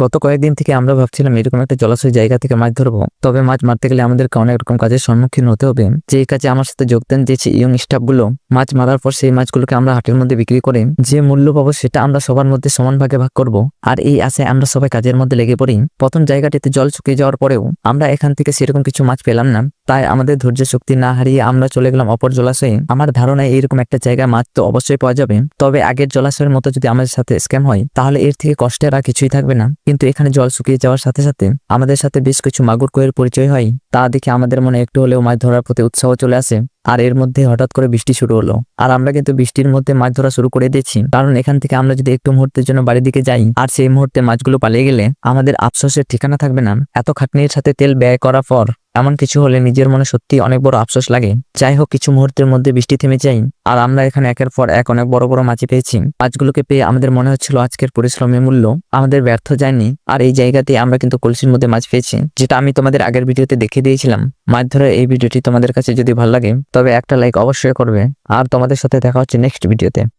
গত কয়েকদিন থেকে আমরা ভাবছিলাম এরকম একটা জলাশয় জায়গা থেকে মাছ ধরবো, তবে মাছ মারতে গেলে আমাদেরকে অনেক রকম কাজের সম্মুখীন হতে হবে। যে কাজে আমার সাথে যোগদান দিয়েছে ইয়ং স্টাফ গুলো, মাছ মারার পর সেই মাছগুলোকে আমরা হাটের মধ্যে বিক্রি করে যে মূল্য পাবো সেটা আমরা সবার মধ্যে সমান ভাগে ভাগ করব। আর এই আশায় আমরা সবাই কাজের মধ্যে লেগে পড়ি। প্রথম জায়গাটিতে জল শুকিয়ে যাওয়ার পরেও আমরা এখান থেকে সেরকম কিছু মাছ পেলাম না, তাই আমাদের ধৈর্য শক্তি না হারিয়ে আমরা চলে গেলাম অপর জলাশয়ে। আমার ধারণায় এইরকম একটা জায়গায় মাছ তো অবশ্যই পাওয়া যাবে, তবে আগের জলাশয়ের মতো যদি আমাদের সাথে স্ক্যাম হয় তাহলে এর থেকে কষ্টের আর কিছুই থাকবে না। কিন্তু এখানে জল শুকিয়ে যাওয়ার সাথে সাথে আমাদের সাথে বেশ কিছু মাগুর কইয়ের পরিচয় হয়। তা দেখে আমাদের মনে একটু হলেও মাছ ধরার প্রতি উৎসাহ চলে আসে। আর এর মধ্যে হঠাৎ করে বৃষ্টি শুরু হলো, আর আমরা কিন্তু বৃষ্টির মধ্যে মাছ ধরা শুরু করে দিয়েছি। কারণ এখান থেকে আমরা যদি একটু মুহূর্তের জন্য বাড়ির দিকে যাই আর সেই মুহূর্তে মাছগুলো পালিয়ে গেলে আমাদের আফসোসের ঠিকানা থাকবে না। এত খাটনির সাথে তেল ব্যয় করার পর এমন কিছু হলে নিজের মনে সত্যি অনেক বড় আফসোস লাগে। যাই হোক, কিছু মুহূর্তের মধ্যে বৃষ্টি থেমে যায় আর আমরা এখানে একের পর এক অনেক বড় বড় মাছ পেয়েছি। মাছগুলোকে পেয়ে আমাদের মনে হচ্ছিল আজকের পরিশ্রমের মূল্য আমাদের ব্যর্থ যায়নি। আর এই জায়গাতে আমরা কিন্তু কলসির মধ্যে মাছ পেয়েছি, যেটা আমি তোমাদের আগের ভিডিওতে দেখিয়ে দিয়েছিলাম। মাছ ধরার এই ভিডিওটি তোমাদের কাছে যদি ভালো লাগে তবে একটা লাইক অবশ্যই করবে। আর তোমাদের সাথে দেখা হচ্ছে নেক্সট ভিডিওতে।